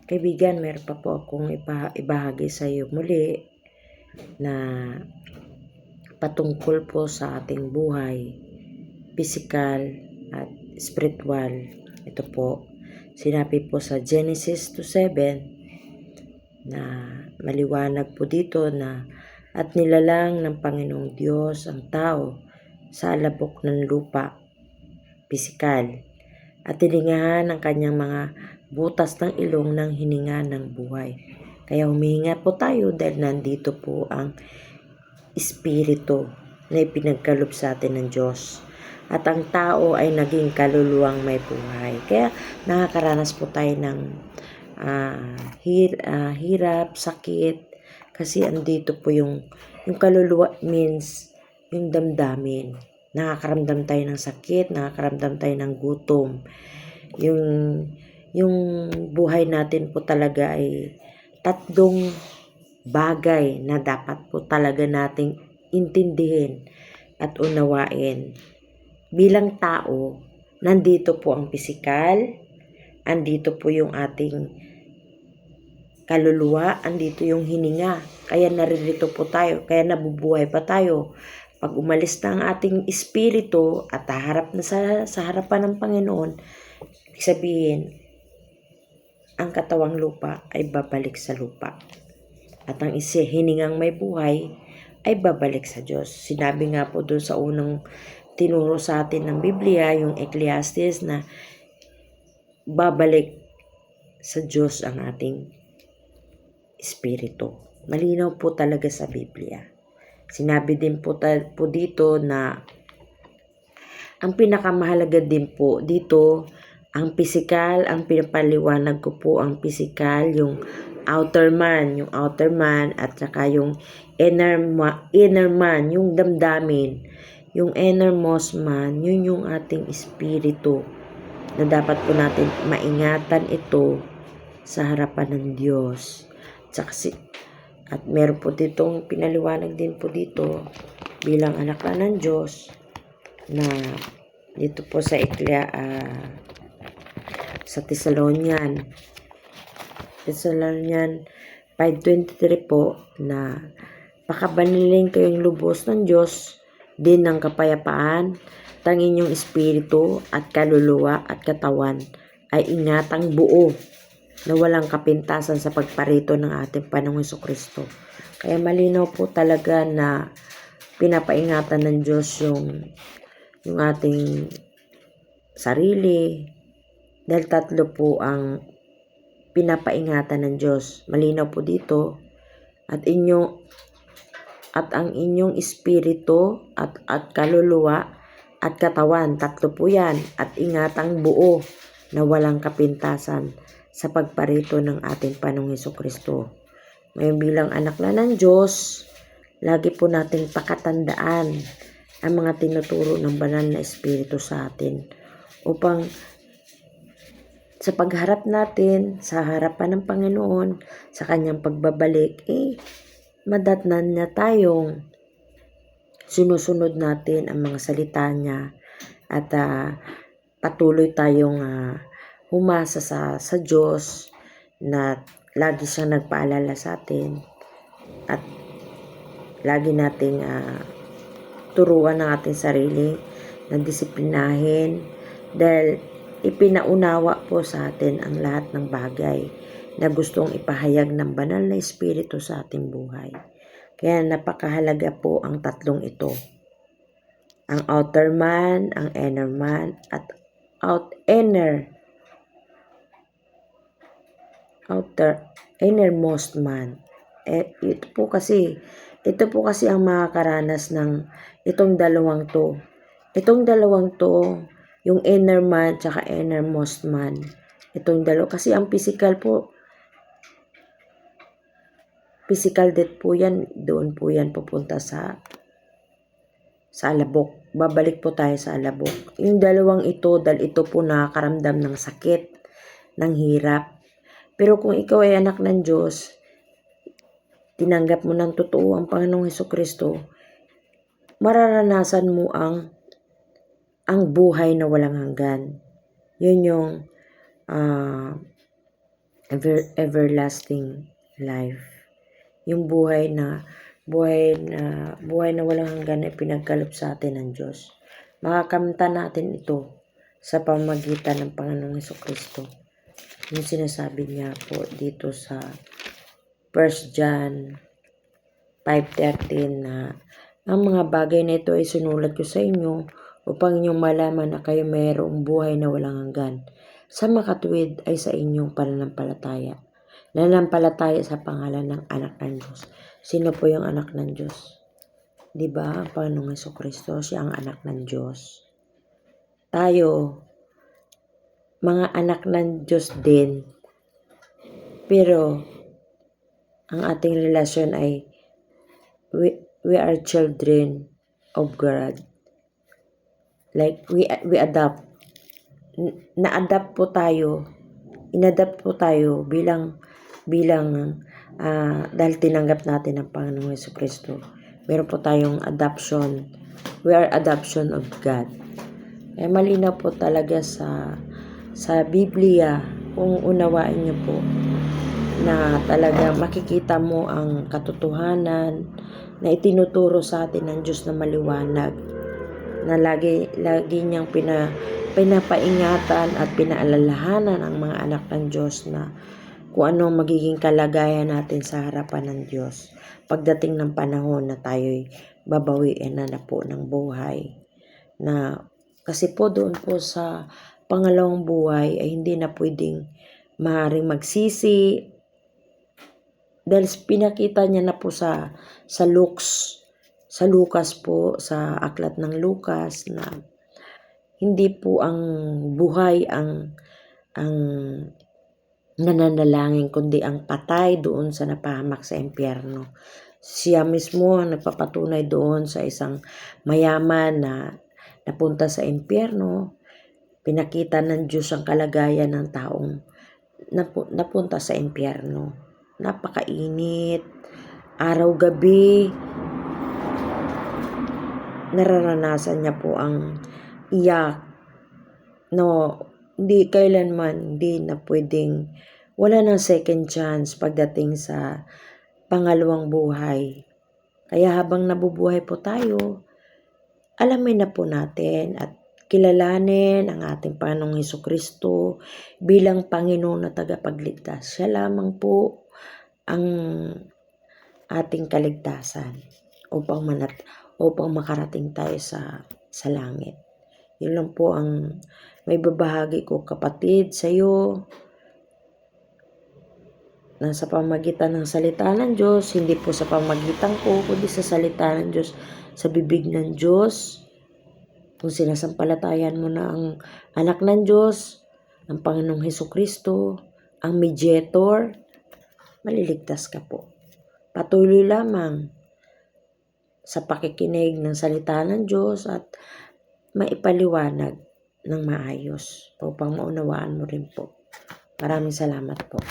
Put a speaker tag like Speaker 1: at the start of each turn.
Speaker 1: Kaibigan, meron pa po akong ibahagi sa iyo muli na patungkol po sa ating buhay, physical at spiritual. Ito po, sinabi po sa Genesis 2:7 na maliwanag po dito na at nilalang ng Panginoong Diyos ang tao sa alabok ng lupa, pisikal, at tiningahan ang kanyang mga butas ng ilong ng hininga ng buhay. Kaya humihinga po tayo dahil nandito po ang Espiritu na ipinagkaloob sa atin ng Diyos. At ang tao ay naging kaluluwang may buhay. Kaya nakakaranas po tayo ng hirap, sakit, kasi andito po yung kaluluwa means yung damdamin. Nakakaramdam tayo ng sakit, nakakaramdam tayo ng gutom. Yung buhay natin po talaga ay tatlong bagay na dapat po talaga nating intindihin at unawain. Bilang tao, nandito po ang pisikal, andito po yung ating kaluluwa, andito yung hininga. Kaya naririto po tayo, kaya nabubuhay pa tayo. Pag umalis na ang ating espiritu at haharap na sa harapan ng Panginoon, ibig sabihin, ang katawang lupa ay babalik sa lupa. At ang hiningang may buhay ay babalik sa Diyos. Sinabi nga po doon sa unang tinuro sa atin ng Biblia, yung Ecclesiastes, na babalik sa Diyos ang ating espiritu. Malinaw po talaga sa Biblia. Sinabi din po dito na ang pinakamahalaga din po dito, ang physical, ang pinapaliwanag ko po ang physical, yung outer man at saka yung inner man, yung damdamin, yung innermost man, yun yung ating espiritu na dapat po natin maingatan ito sa harapan ng Diyos. At meron po ditong pinaliwanag din po dito bilang anak na ng Diyos na dito po sa sa Thessalonian 5:23 po na pakabanilin kayong lubos ng Diyos din ng kapayapaan, tang inyong espiritu at kaluluwa at katawan ay ingatang buo na walang kapintasan sa pagparito ng ating Panginoong Hesukristo. Kaya malinaw po talaga na pinapaingatan ng Diyos yung ating sarili, dahil tatlo po ang pinapaingatan ng Diyos. Malinaw po dito, at ang inyong espiritu at kaluluwa at katawan, tatlo po yan, at ingatang buo na walang kapintasan sa pagparito ng ating Panginoong Hesukristo. Ngayon bilang anak na ng Diyos, lagi po nating pakatandaan ang mga tinuturo ng banal na Espiritu sa atin upang sa pagharap natin sa harapan ng Panginoon, sa kanyang pagbabalik, madatnan niya tayong sinusunod natin ang mga salita niya at patuloy tayong humasa sa Diyos na lagi siyang nagpaalala sa atin at lagi nating turuan ng ating sarili na disiplinahin dahil ipinaunawa po sa atin ang lahat ng bagay na gustong ipahayag ng banal na Espiritu sa ating buhay. Kaya napakahalaga po ang tatlong ito. Ang outer man, ang inner man, at innermost man. Ito po kasi ang makakaranas ng itong dalawang to. Itong dalawang to, yung inner man tsaka innermost man. Itong dalawa, kasi ang physical death po yan, doon po yan pupunta sa alabok. Babalik po tayo sa alabok. Yung dalawang ito, dahil ito po nakakaramdam ng sakit, ng hirap. Pero kung ikaw ay anak ng Diyos, tinanggap mo ng totoo ang Panginoong Hesukristo, mararanasan mo ang buhay na walang hanggan. Yun yung everlasting life. Yung buhay na walang hanggan na pinagkaloob sa atin ng Diyos. Makakamtan natin ito sa pamamagitan ng Panginoong Hesukristo. Yung sinasabi niya po dito sa 1 John 5:13 na ang mga bagay na ito ay sinulat ko sa inyo upang inyong malaman na kayo mayroong buhay na walang hanggan. Sa makatuwid ay sa inyong pananampalataya. Nanampalataya sa pangalan ng anak ng Diyos. Sino po yung anak ng Diyos? Diba? Ang Panginoong Hesukristo, siya ang anak ng Diyos. Tayo, mga anak ng Diyos din. Pero, ang ating relasyon ay we are children of God. Like, we adopt. Na-adapt po tayo. Inadapt po tayo bilang dahil tinanggap natin ang Panginoong Hesukristo. Meron po tayong adoption. We are adoption of God. Kaya malinaw po talaga sa Biblia, kung unawain niyo po, na talaga makikita mo ang katotohanan na itinuturo sa atin ng Diyos na maliwanag, na lagi niyang pinapaingatan at pinaalalahanan ang mga anak ng Diyos na kung ano magiging kalagayan natin sa harapan ng Diyos pagdating ng panahon na tayo'y babawiin na po ng buhay. Na kasi po doon po sa pangalawang buhay ay hindi na pwedeng maaaring magsisi dahil pinakita niya na po sa Lucas po, sa aklat ng Lucas, na hindi po ang buhay ang nananalangin, kundi ang patay doon sa napahamak sa impyerno. Siya mismo ang nagpapatunay doon sa isang mayaman na napunta sa impyerno. Pinakita ng Diyos ang kalagayan ng taong napunta sa impyerno. Napakainit, araw-gabi. Nararanasan niya po ang iyak. No, hindi kailanman, hindi na pwedeng, wala nang second chance pagdating sa pangalawang buhay. Kaya habang nabubuhay po tayo, alamin na po natin at kilalanin ang ating Panginoong Hesukristo bilang Panginoon na tagapagligtas. Siya lamang po ang ating kaligtasan upang makarating tayo sa langit. Yun lang po ang may babahagi ko, kapatid, sa iyo, na sa pamagitan ng salita ng Diyos, hindi po sa pamagitan ko, kundi sa salita ng Diyos, sa bibig ng Diyos. Kung sinasampalatayan mo na ang anak ng Diyos, ang Panginoong Hesukristo, ang mediator, maliligtas ka po. Patuloy lamang sa pakikinig ng salita ng Diyos at maipaliwanag ng maayos upang maunawaan mo rin po. Maraming salamat po.